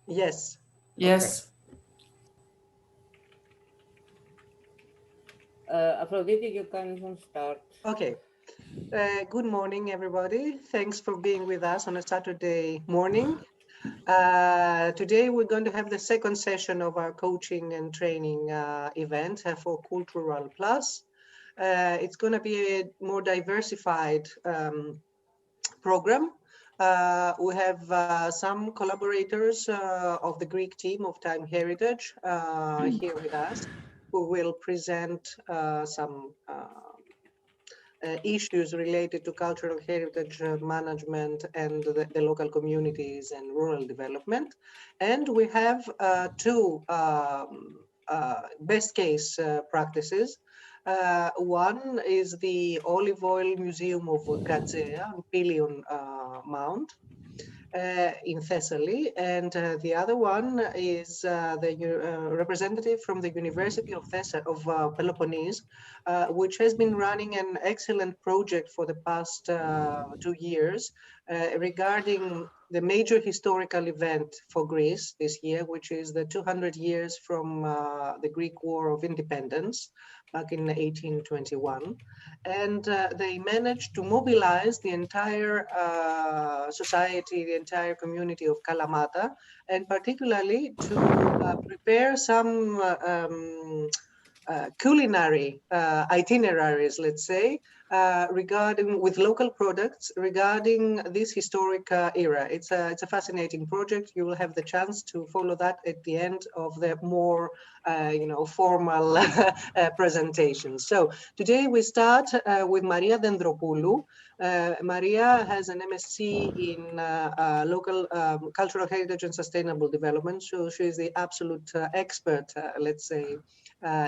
Yes. Yes. Aphrodite, you can start. Okay. Good morning, everybody. Thanks for being with us on a Saturday morning. Today, we're going to have the second session of our coaching and training event for Cultural Plus. It's going to be a more diversified program. We have some collaborators of the Greek team of Time Heritage here with us, who will present some issues related to cultural heritage management and the local communities and rural development. And we have two best case practices. One is the Olive Oil Museum of Gazea, Pelion Mount, in Thessaly, and the other one is the representative from the University of Peloponnese, which has been running an excellent project for the past 2 years regarding the major historical event for Greece this year, which is the 200 years from the Greek War of Independence back in 1821. And they managed to mobilize the entire society, the entire community of Kalamata, and particularly to prepare some culinary itineraries, let's say, regarding with local products regarding this historic era. It's a fascinating project. You will have the chance to follow that at the end of the more formal presentation. So today we start with Maria Dendropoulou. Maria has an MSc in local cultural heritage and sustainable development. So she is the absolute expert, let's say,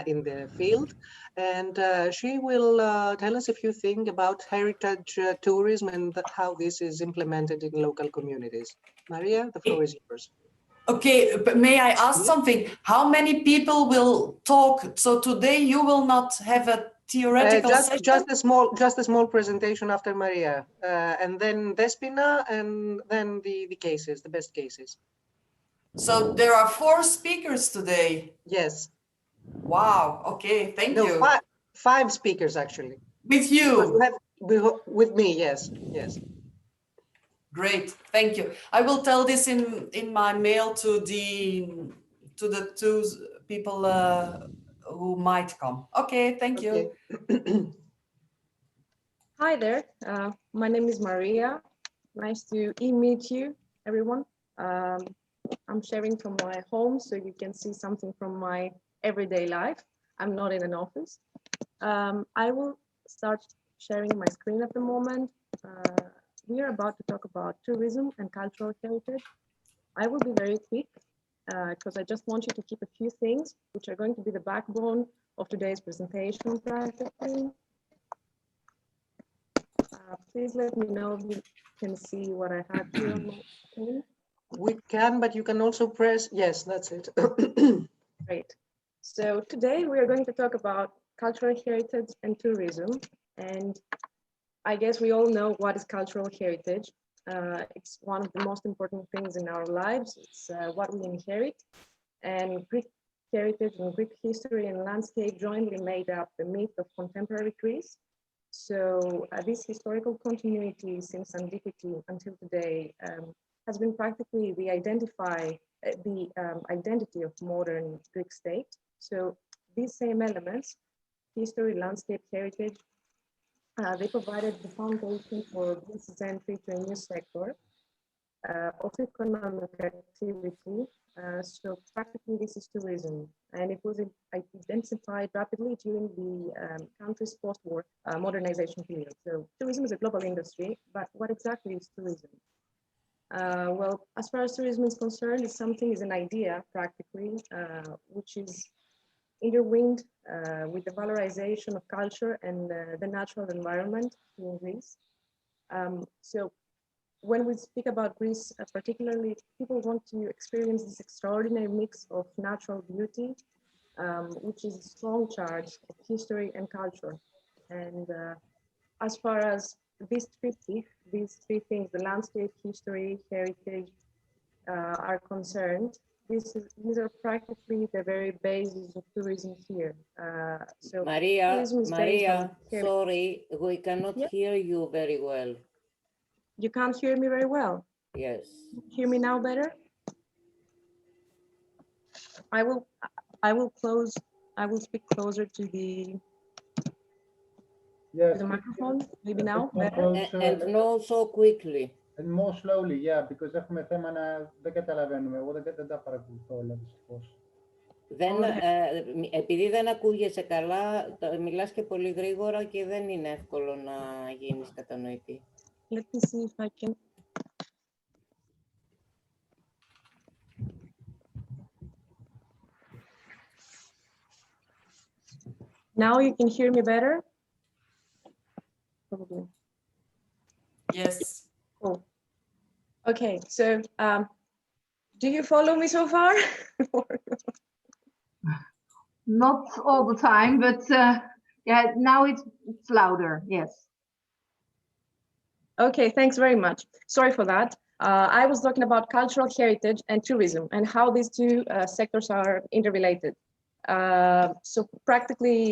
in the field. And she will tell us a few things about heritage tourism and how this is implemented in local communities. Maria, the floor is yours. Okay, but may I ask something? How many people will talk? So today you will not have a theoretical session? Just a small presentation after Maria, and then Despina, and then the cases, the best cases. So there are 4 speakers today. Yes. Wow. Okay. Thank you. Five speakers actually. With you. With me. Yes. Yes. Great. Thank you. I will tell this in my mail to the 2 people who might come. Okay. Thank you. Hi there. My name is Maria. Nice to meet you, everyone. I'm sharing from my home, so you can see something from my everyday life. I'm not in an office. I will start sharing my screen at the moment. We are about to talk about tourism and cultural heritage. I will be very quick because I just want you to keep a few things which are going to be the backbone of today's presentation practically. Please let me know if you can see what I have here on my screen. We can, but you can also press, yes, that's it. Great. So today we are going to talk about cultural heritage and tourism. And I guess we all know what is cultural heritage. It's one of the most important things in our lives. It's what we inherit. And Greek heritage and Greek history and landscape jointly made up the myth of contemporary Greece. So this historical continuity since antiquity until today has been practically the identity of modern Greek state. So these same elements, history, landscape, heritage, they provided the foundation for Greece's entry to a new sector of economic activity. So practically this is tourism, and it was intensified rapidly during the country's post-war modernization period. So tourism is a global industry, but what exactly is tourism? Well, as far as tourism is concerned, it's an idea practically, which is intertwined with the valorization of culture and the natural environment in Greece. So when we speak about Greece, particularly, people want to experience this extraordinary mix of natural beauty, which is a strong charge of history and culture. And as far as these three things, the landscape, history, heritage, are concerned, these are practically the very basis of tourism here. So Maria, tourism is based on sorry, we cannot Yeah. hear you very well. You can't hear me very well. Yes. Hear me now better? I will speak closer to the Yes. microphone, maybe now More better. closer And no so quickly. and more slowly, yeah, because έχουμε θέμα να δεν καταλαβαίνουμε. Εγώ δεν τα παρακολουθώ όλα, δυστυχώς. Επειδή δεν ακούγεσαι καλά, μιλάς και πολύ γρήγορα και δεν είναι εύκολο να γίνεις κατανοητή. Let me see if I can. Now you can hear me better? Probably. Yes. Cool. Okay, so do you follow me so far? Not all the time, but yeah, now it's louder, yes. Okay, thanks very much. Sorry for that. I was talking about cultural heritage and tourism and how these two sectors are interrelated. So practically,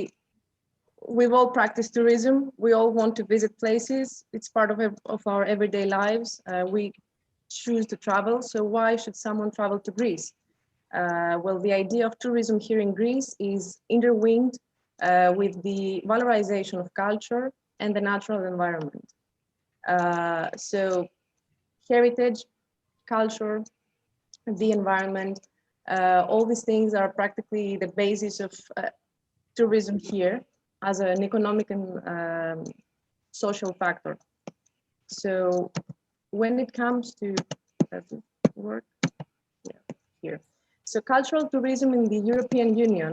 we've all practiced tourism. We all want to visit places. It's part of our everyday lives. We choose to travel. So why should someone travel to Greece? Well, the idea of tourism here in Greece is intertwined with the valorization of culture and the natural environment. So heritage, culture, the environment, all these things are practically the basis of tourism here as an economic and social factor. So when it comes to, does it work? Yeah, here. So cultural tourism in the European Union,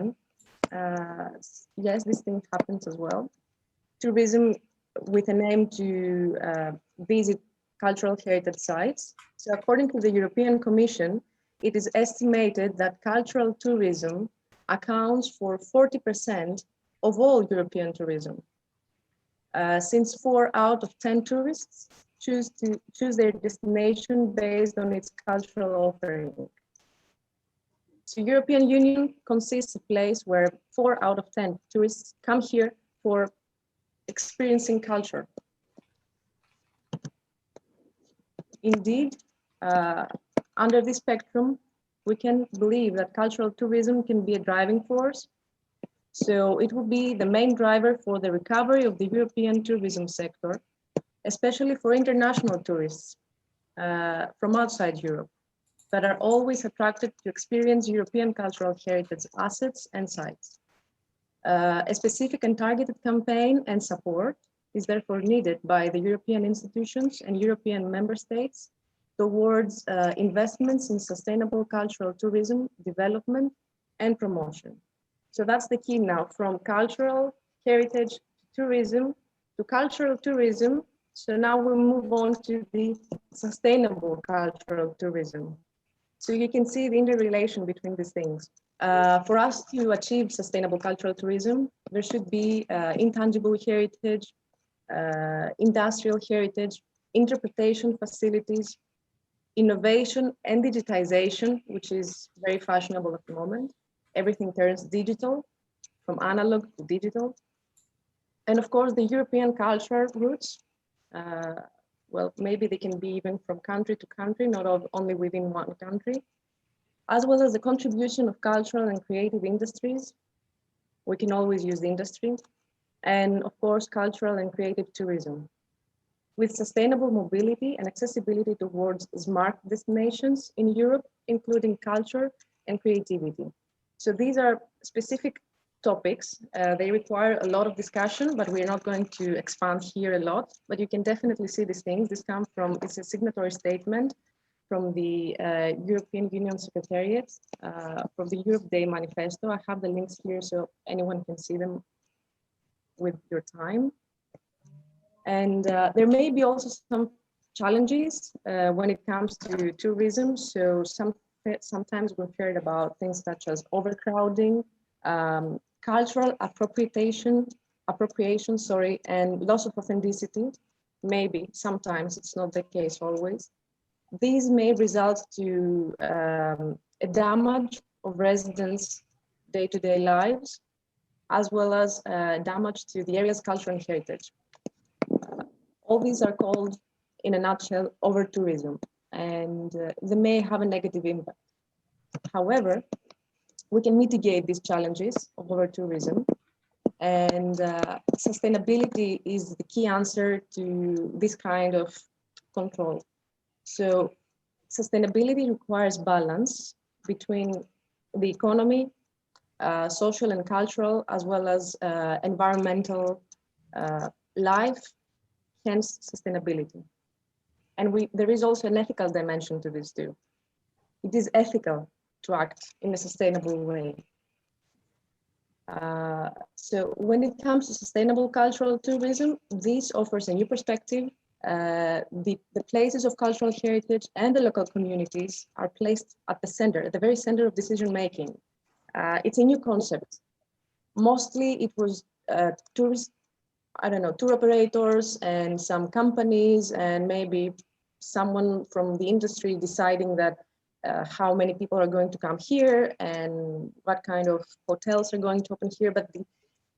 yes, this thing happens as well. Tourism with an aim to visit cultural heritage sites. So according to the European Commission, it is estimated that cultural tourism accounts for 40% of all European tourism. Since 4 out of 10 tourists choose their destination based on its cultural offering. So European Union consists of a place where 4 out of 10 tourists come here for experiencing culture. Indeed, under this spectrum, we can believe that cultural tourism can be a driving force. So it will be the main driver for the recovery of the European tourism sector, especially for international tourists from outside Europe that are always attracted to experience European cultural heritage assets and sites. A specific and targeted campaign and support is therefore needed by the European institutions and European member states towards investments in sustainable cultural tourism, development, and promotion. So that's the key now, from cultural heritage tourism to cultural tourism. So now we move on to the sustainable cultural tourism. So you can see the interrelation between these things. For us to achieve sustainable cultural tourism, there should be intangible heritage, industrial heritage, interpretation facilities, innovation and digitization, which is very fashionable at the moment. Everything turns digital, from analog to digital. And of course, the European cultural roots, well, maybe they can be even from country to country, not only within one country, as well as the contribution of cultural and creative industries. We can always use the industry. And of course, cultural and creative tourism, with sustainable mobility and accessibility towards smart destinations in Europe, including culture and creativity. So these are specific topics. They require a lot of discussion, but we're not going to expand here a lot, but you can definitely see these things. This comes from, it's a signatory statement from the European Union Secretariat, from the Europe Day Manifesto. I have the links here so anyone can see them with your time. And there may be also some challenges when it comes to tourism. So sometimes we've heard about things such as overcrowding, cultural appropriation, and loss of authenticity. Maybe sometimes, it's not the case always. these may result to a damage of residents' day-to-day lives, as well as damage to the area's culture and heritage. All these are called, in a nutshell, over-tourism, and they may have a negative impact. However, we can mitigate these challenges of over-tourism, and sustainability is the key answer to this kind of control. So sustainability requires balance between the economy, social and cultural, as well as environmental life, hence sustainability. And there is also an ethical dimension to this too. It is ethical to act in a sustainable way. So when it comes to sustainable cultural tourism, this offers a new perspective. The places of cultural heritage and the local communities are placed at the center, at the very center of decision making. It's a new concept. Mostly it was tour operators and some companies and maybe someone from the industry deciding that how many people are going to come here and what kind of hotels are going to open here, but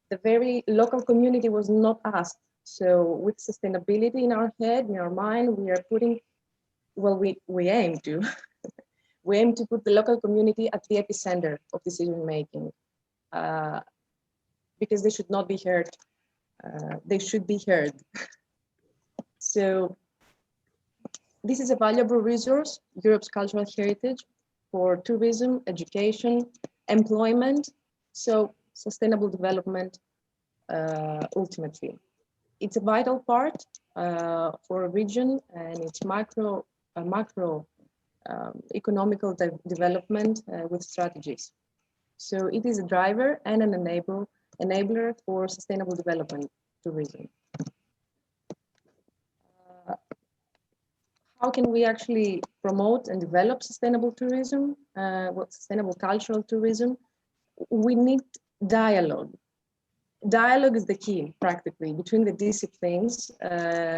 the very local community was not asked. So with sustainability in our head, in our mind, we are putting, well, we aim to, we aim to put the local community at the epicenter of decision making, because they should not be heard. They should be heard. So this is a valuable resource, Europe's cultural heritage, for tourism, education, employment, so sustainable development ultimately. It's a vital part for a region and its macro economical development with strategies. So it is a driver and an enabler for sustainable development tourism. How can we actually promote and develop sustainable tourism, sustainable cultural tourism? We need dialogue. Dialogue is the key, practically, between the disciplines,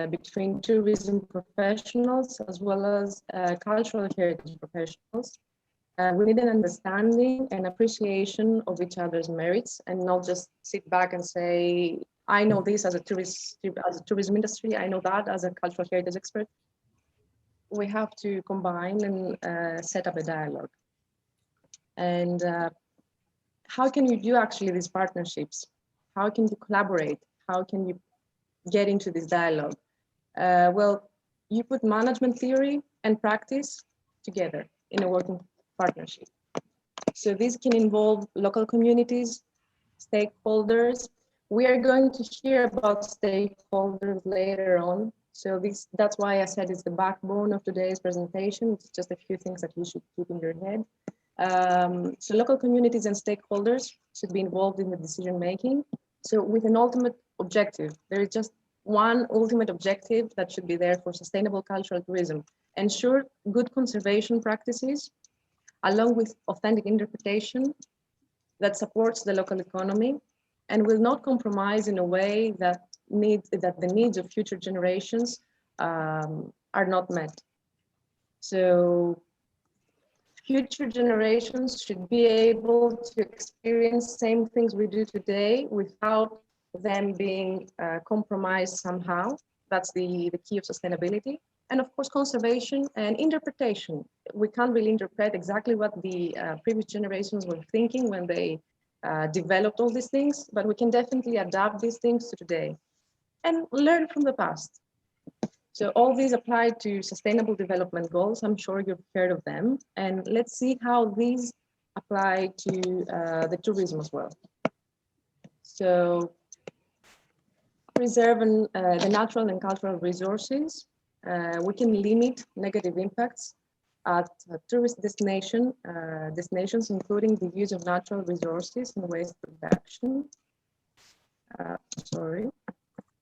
between tourism professionals as well as cultural heritage professionals. We need an understanding and appreciation of each other's merits, and not just sit back and say, I know this as a tourism industry, I know that as a cultural heritage expert. We have to combine and set up a dialogue. And how can you do actually these partnerships? How can you collaborate? How can you get into this dialogue? Well, you put management theory and practice together in a working partnership. So this can involve local communities, stakeholders. We are going to hear about stakeholders later on. So that's why I said it's the backbone of today's presentation. It's just a few things that you should keep in your head. So local communities and stakeholders should be involved in the decision making. So with an ultimate objective, there is just one ultimate objective that should be there for sustainable cultural tourism. Ensure good conservation practices, along with authentic interpretation that supports the local economy and will not compromise in a way that the needs of future generations are not met. So future generations should be able to experience same things we do today without them being compromised somehow. That's the key of sustainability. And of course, conservation and interpretation. We can't really interpret exactly what the previous generations were thinking when they developed all these things, but we can definitely adapt these things to today and learn from the past. So all these apply to sustainable development goals. I'm sure you've heard of them. And let's see how these apply to the tourism as well. So preserve the natural and cultural resources. We can limit negative impacts at tourist destinations, including the use of natural resources and waste reduction.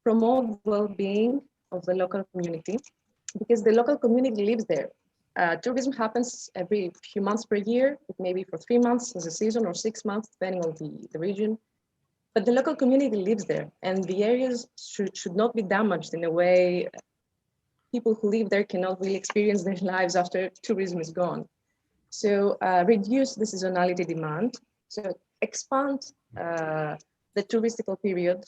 Promote well-being of the local community, because the local community lives there. Tourism happens every few months per year. It may be for 3 months as a season or 6 months, depending on the region. But the local community lives there, and the areas should not be damaged in a way people who live there cannot really experience their lives after tourism is gone. So reduce the seasonality demand. So expand the touristical period,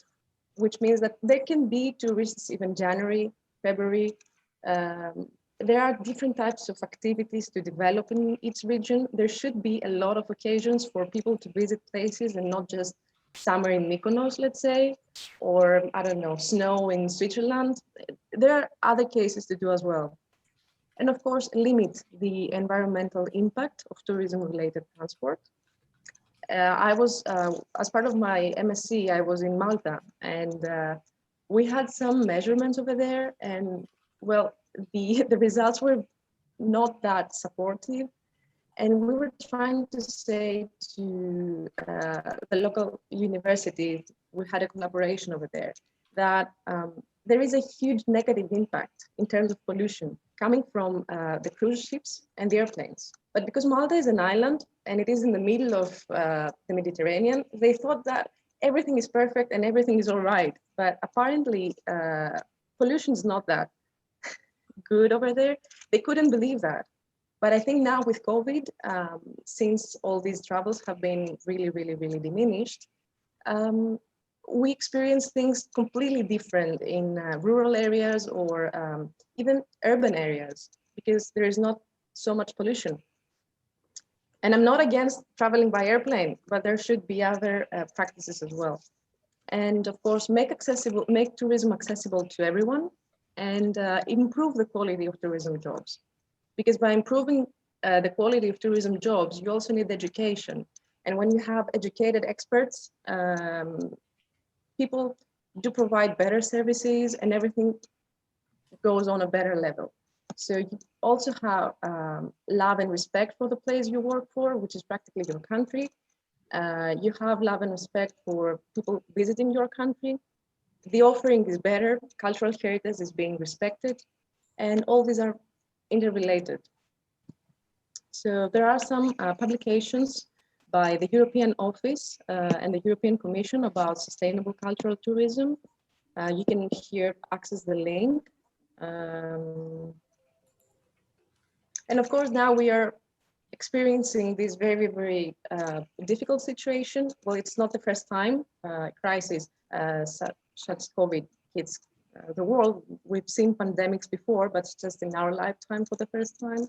which means that there can be tourists even January, February. There are different types of activities to develop in each region. There should be a lot of occasions for people to visit places and not just summer in Mykonos, let's say, or I don't know, snow in Switzerland. There are other cases to do as well. And of course, limit the environmental impact of tourism-related transport. I was, as part of my MSc, I was in Malta, and we had some measurements over there, and well, the results were not that supportive. And we were trying to say to the local university, we had a collaboration over there, that there is a huge negative impact in terms of pollution coming from the cruise ships and the airplanes. But because Malta is an island and it is in the middle of the Mediterranean, they thought that everything is perfect and everything is all right. But apparently, pollution is not that good over there. They couldn't believe that. But I think now with COVID, since all these travels have been really, really, really diminished, we experience things completely different in rural areas or even urban areas, because there is not so much pollution. And I'm not against traveling by airplane, but there should be other practices as well. And of course, make tourism accessible to everyone, and improve the quality of tourism jobs. Because by improving the quality of tourism jobs, you also need education. And when you have educated experts, people do provide better services and everything goes on a better level. So you also have love and respect for the place you work for, which is practically your country. You have love and respect for people visiting your country. The offering is better, cultural heritage is being respected, and all these are interrelated. So there are some publications by the European Office and the European Commission about sustainable cultural tourism. You can here access the link. And of course, now we are experiencing this very, very difficult situation. Well, it's not the first time crisis such as COVID hits the world. We've seen pandemics before, but it's just in our lifetime for the first time.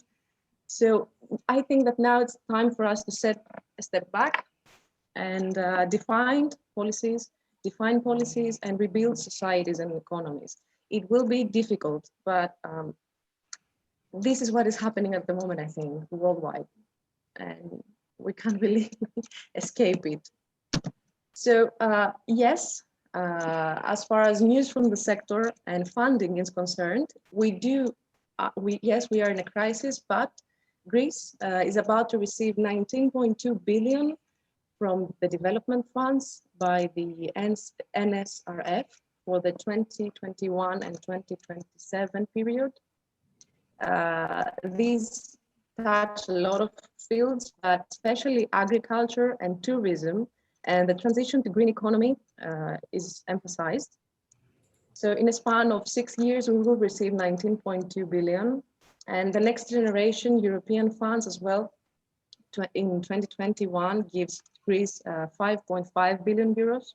So I think that now it's time for us to set a step back and define policies and rebuild societies and economies. It will be difficult, but this is what is happening at the moment, I think, worldwide, and we can't really escape it. So yes, as far as news from the sector and funding is concerned, yes, we are in a crisis, but Greece is about to receive 19.2 billion from the development funds by the NSRF for the 2021 and 2027 period. These touch a lot of fields, but especially agriculture and tourism, and the transition to green economy is emphasized. So in a span of 6 years, we will receive 19.2 billion. And the next generation European funds as well in 2021 gives Greece 5.5 billion euros,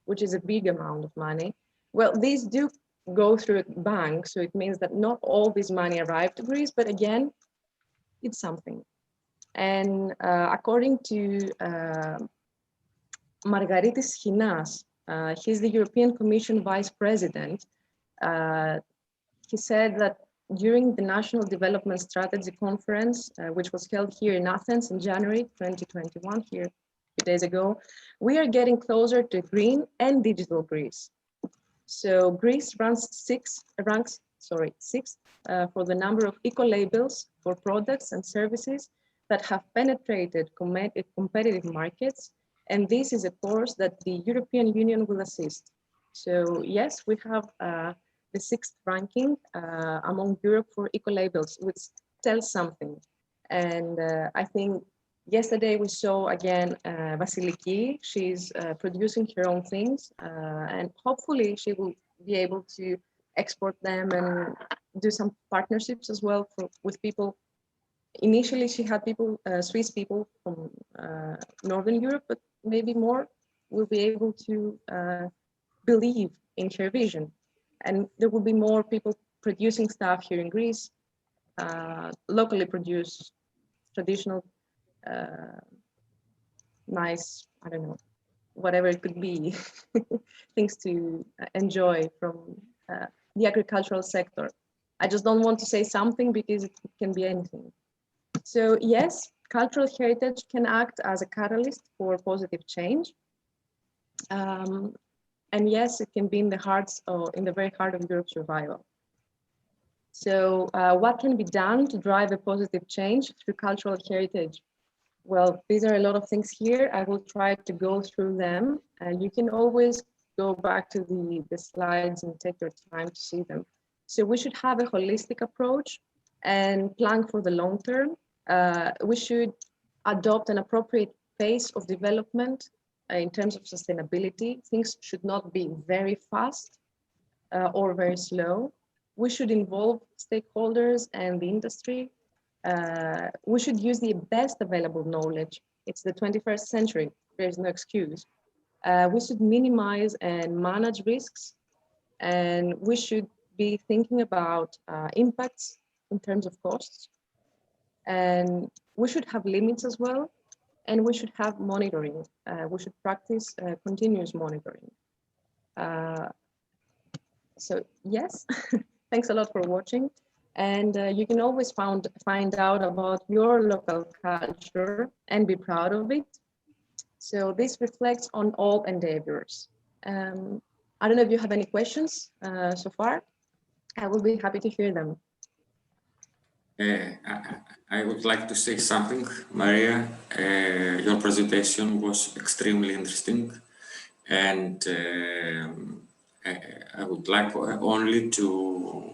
which is a big amount of money. Well, these do go through a bank, so it means that not all this money arrived to Greece, but again, it's something. And according to Margaritis Chinas, he's the European Commission Vice President, he said that during the National Development Strategy Conference, which was held here in Athens in January 2021, here a few days ago, we are getting closer to green and digital Greece. So Greece ranks sixth for the number of eco-labels for products and services that have penetrated competitive markets. And this is a course that the European Union will assist. So yes, we have the 6th ranking among Europe for eco-labels, which tells something. And I think yesterday we saw again Vasiliki. She's producing her own things, and hopefully she will be able to export them and do some partnerships as well with people. Initially, she had people, Swiss people from Northern Europe, but maybe more will be able to believe in her vision. And there will be more people producing stuff here in Greece, locally produced, traditional, nice, I don't know, whatever it could be, things to enjoy from the agricultural sector. I just don't want to say something because it can be anything. So yes, cultural heritage can act as a catalyst for positive change. And yes, it can be in the hearts or in the very heart of Europe's survival. So what can be done to drive a positive change through cultural heritage? Well, these are a lot of things here. I will try to go through them, and you can always go back to the slides and take your time to see them. So we should have a holistic approach and plan for the long term. We should adopt an appropriate pace of development in terms of sustainability. Things should not be very fast or very slow. We should involve stakeholders and the industry. We should use the best available knowledge. It's the 21st century, there's no excuse. We should minimize and manage risks, and we should be thinking about impacts in terms of costs. And we should have limits as well, and we should have monitoring. We should practice continuous monitoring. So yes, thanks a lot for watching. And you can always find out about your local culture and be proud of it. So this reflects on all endeavors. I don't know if you have any questions so far. I will be happy to hear them. I would like to say something, Maria. Your presentation was extremely interesting, and I would like only to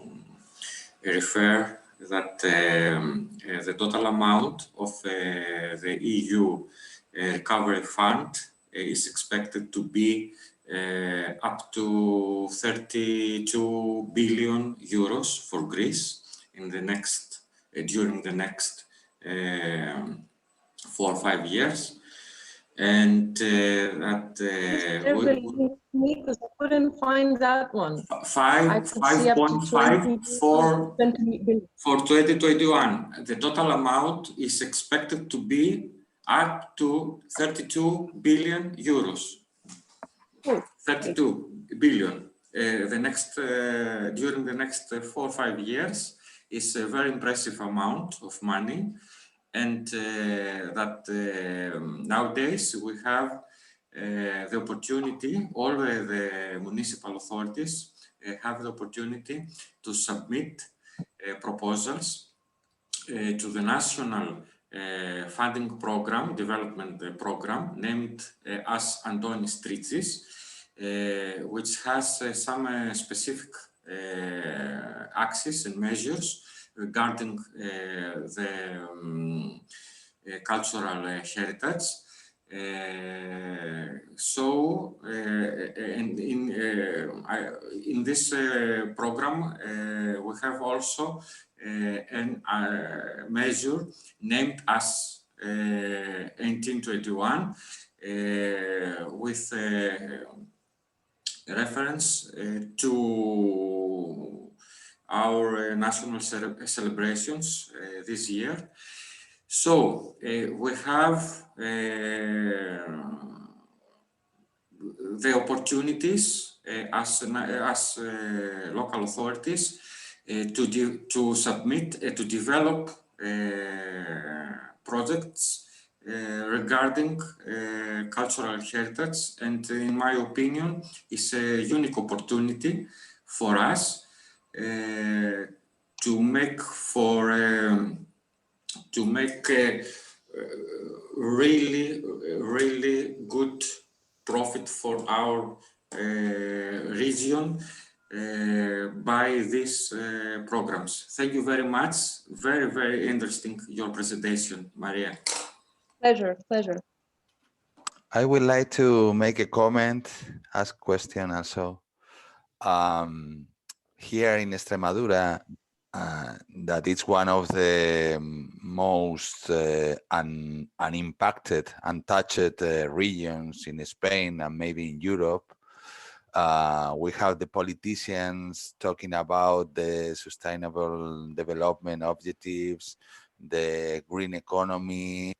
refer that the total amount of the EU Recovery Fund is expected to be up to 32 billion euros for Greece in the next during the next 4 or 5 years, and that me because I couldn't find that one. 5.5 for 2021. The total amount is expected to be up to 32 billion euros. 32 billion. The next during the next 4 or 5 years is a very impressive amount of money, and that nowadays we have the opportunity, all the municipal authorities have the opportunity to submit proposals to the national funding program, development program, named as Antonis Tritsis, which has some specific axes and measures regarding the cultural heritage. So, and in this program, we have also a measure named as 1821 with reference to our national celebrations this year. So we have the opportunities as local authorities to submit, to develop projects regarding cultural heritage, and in my opinion, it's a unique opportunity for us to make really good profit for our region by these programs. Thank you very much. Very, very interesting, your presentation, Maria. Pleasure, pleasure. I would like to make a comment, ask a question also. here in Extremadura, that it's one of the most unimpacted, untouched regions in Spain and maybe in Europe. We have the politicians talking about the sustainable development objectives, the green economy,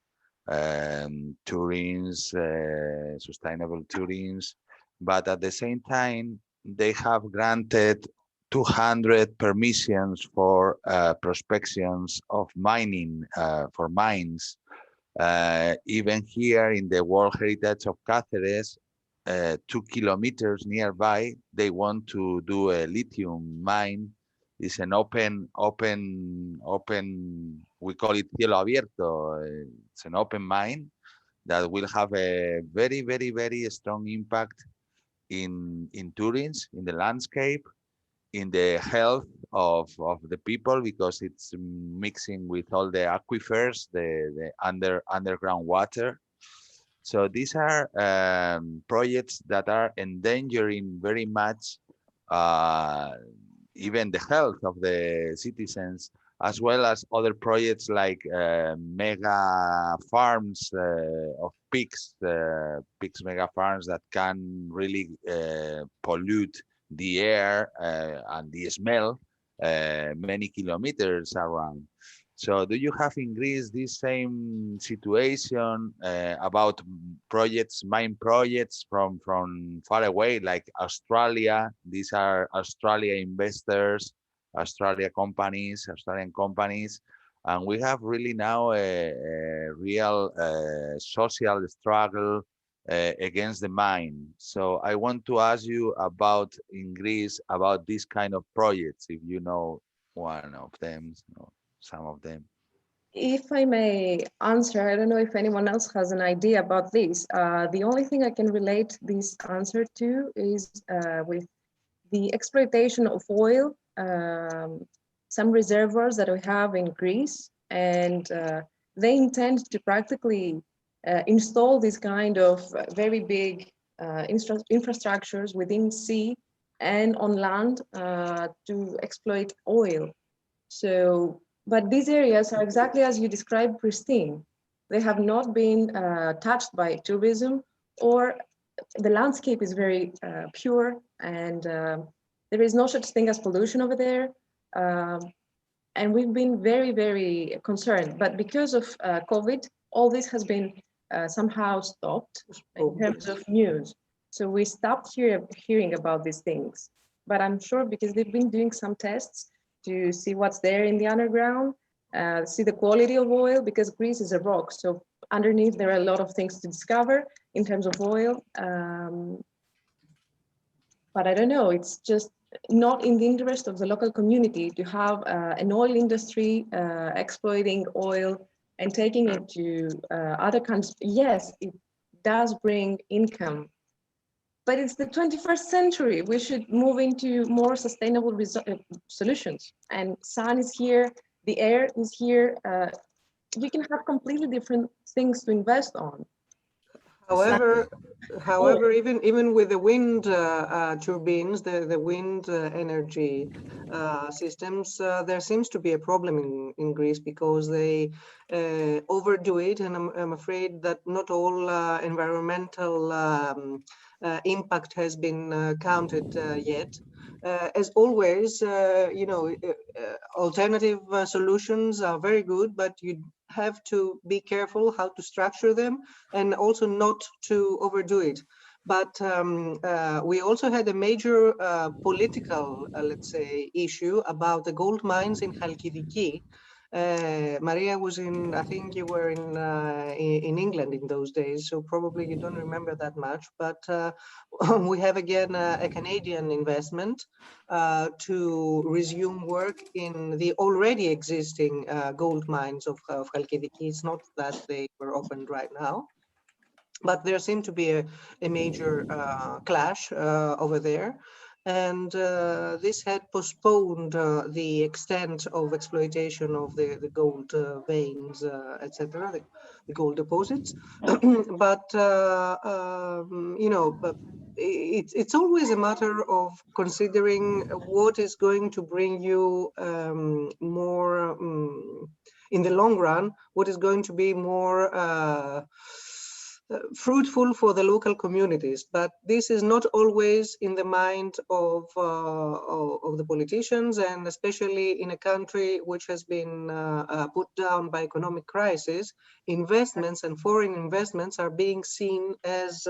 sustainable tourism, but at the same time, they have granted 200 permissions for prospections of mining for mines. Even here in the World Heritage of Cáceres, 2 kilometers nearby, they want to do a lithium mine. It's an open, we call it cielo abierto. It's an open mine that will have a very, very, very strong impact in tourism, in the landscape, in the health of the people, because it's mixing with all the aquifers, the underground water. So these are projects that are endangering very much even the health of the citizens, as well as other projects like mega farms of pigs, mega farms that can really pollute the air and the smell many kilometers around. So do you have in Greece this same situation about projects, mine projects from far away, like Australia? These are Australia investors, Australian companies, and we have really now a real social struggle against the mine. So I want to ask you about in Greece about this kind of projects, if you know one of them. Or some of them. If I may answer, I don't know if anyone else has an idea about this. The only thing I can relate this answer to is with the exploitation of oil, some reservoirs that we have in Greece, and they intend to practically install this kind of very big infrastructures within sea and on land to exploit oil. So, but these areas are exactly as you described, pristine. They have not been touched by tourism, or the landscape is very pure, and there is no such thing as pollution over there. And we've been very, very concerned. But because of COVID, all this has been somehow stopped in terms of news. So we stopped hearing about these things. But I'm sure because they've been doing some tests to see what's there in the underground, see the quality of oil, because Greece is a rock. So underneath there are a lot of things to discover in terms of oil. But I don't know, it's just not in the interest of the local community to have an oil industry exploiting oil and taking it to other countries. Yes, it does bring income, but it's the 21st century. We should move into more sustainable solutions. And sun is here, the air is here. You can have completely different things to invest on. However, even with the wind turbines, the wind energy systems, there seems to be a problem in Greece because they overdo it, and I'm afraid that not all environmental impact has been counted yet. As always, alternative solutions are very good, but you have to be careful how to structure them and also not to overdo it. But we also had a major political, let's say, issue about the gold mines in Chalkidiki. Maria was in, I think you were in England in those days, so probably you don't remember that much, but we have again a Canadian investment to resume work in the already existing gold mines of Chalkidiki. It's not that they were opened right now, but there seemed to be a major clash over there. and this had postponed the extent of exploitation of the gold veins, etc., the gold deposits. But you know, it's always a matter of considering what is going to bring you more in the long run, what is going to be more fruitful for the local communities. But this is not always in the mind of the politicians, and especially in a country which has been put down by economic crisis. Investments and foreign investments are being seen as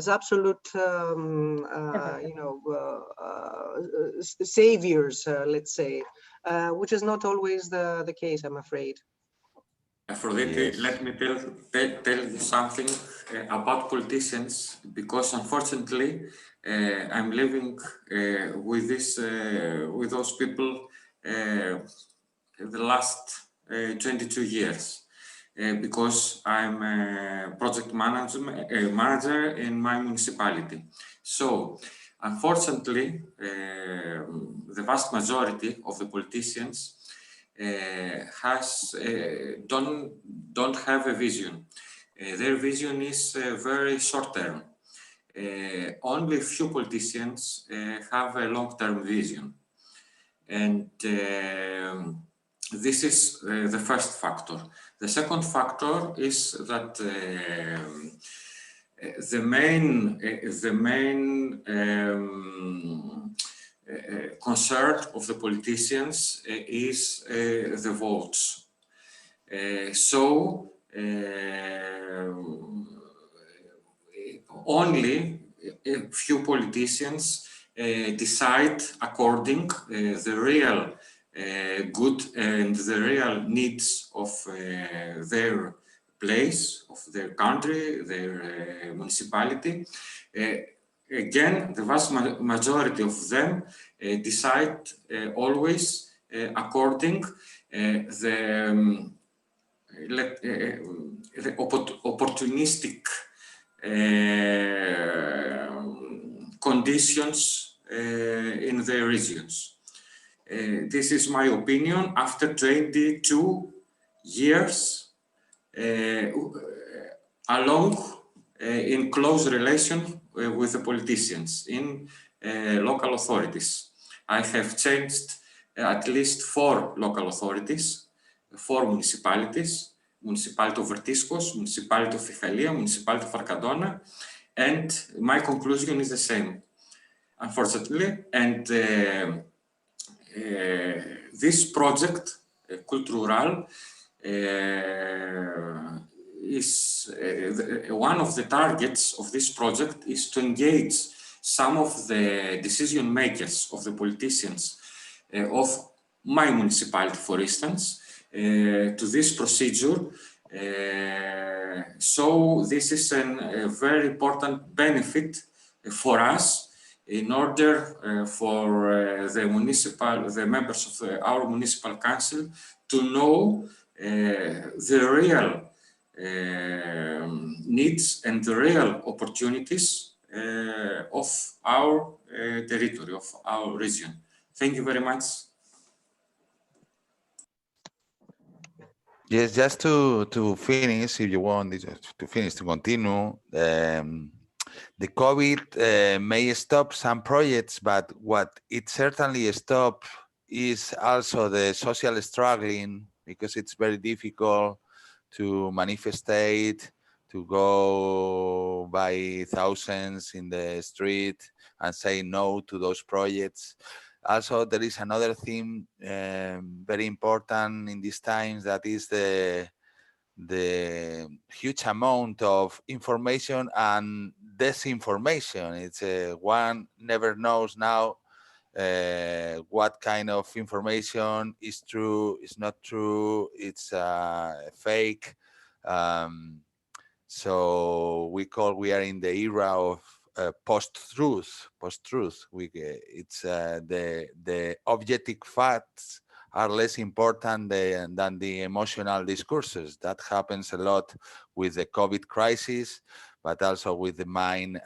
absolute, you know, saviors, let's say, which is not always the case, I'm afraid. Aphrodite, Yes. let me tell you something about politicians, because unfortunately I'm living with with those people the last 22 years, because I'm a project manager in my municipality. So unfortunately, the vast majority of the politicians don't have a vision. Their vision is very short term. Only a few politicians have a long-term vision, and this is the first factor. The second factor is that the main concern of the politicians is the votes. So only a few politicians decide according the real good and the real needs of their place, of their country, their municipality. Again, the vast majority of them decide always according the opportunistic conditions in their regions. This is my opinion after 22 years along in close relation with the politicians in local authorities. I have changed at least 4 local authorities, 4 municipalities, Municipality of Vertiscos, Municipality of Fichalia, Municipality of Arcadona, and my conclusion is the same, unfortunately. And this project, Cultural, is one of the targets of this project is to engage some of the decision makers of the politicians of my municipality, for instance, to this procedure. So this is a very important benefit for us in order for the members of our municipal council to know the real needs and the real opportunities of our territory, of our region. Thank you very much. Yes, just to finish, if you want to finish, to continue, the COVID may stop some projects, but what it certainly stopped is also the social struggling, because it's very difficult to manifestate, to go by thousands in the street and say no to those projects. Also, there is another theme very important in these times, that is the huge amount of information and disinformation. It's one never knows now what kind of information is true, is not true, it's fake. So we are in the era of post-truth. It's the objective facts are less important than the emotional discourses. That happens a lot with the COVID crisis, but also with the mine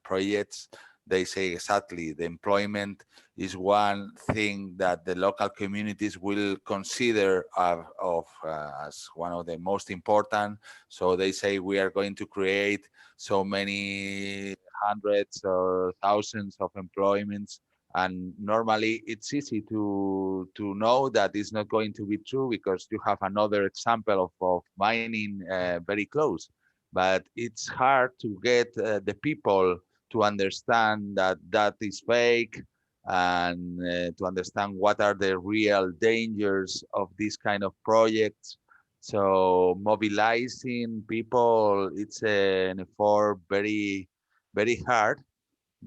projects. they say exactly the employment is one thing that the local communities will consider as one of the most important. So they say we are going to create so many hundreds or thousands of employments. And normally it's easy to know that it's not going to be true because you have another example of mining very close. But it's hard to get the people to understand that that is fake, and to understand what are the real dangers of this kind of projects. So mobilizing people, it's an effort very, very hard.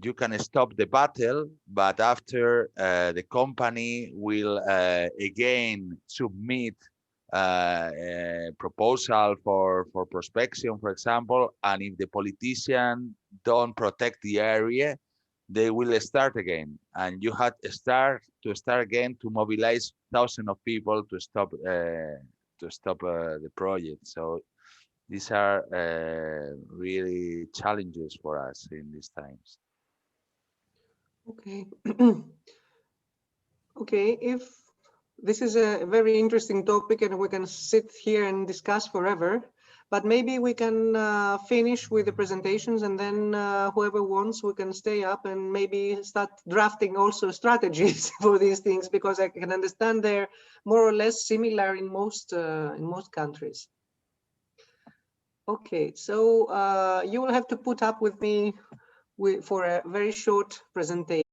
You can stop the battle, but after the company will again submit a proposal for prospection, for example, and if the politician don't protect the area, they will start again, and you had to start again to mobilize thousands of people to stop the project. So these are really challenges for us in these times. Okay. Okay, if this is a very interesting topic and we can sit here and discuss forever, but maybe we can finish with the presentations, and then whoever wants, we can stay up and maybe start drafting also strategies for these things, because I can understand they're more or less similar in most countries. Okay, so you will have to put up with me for a very short presentation.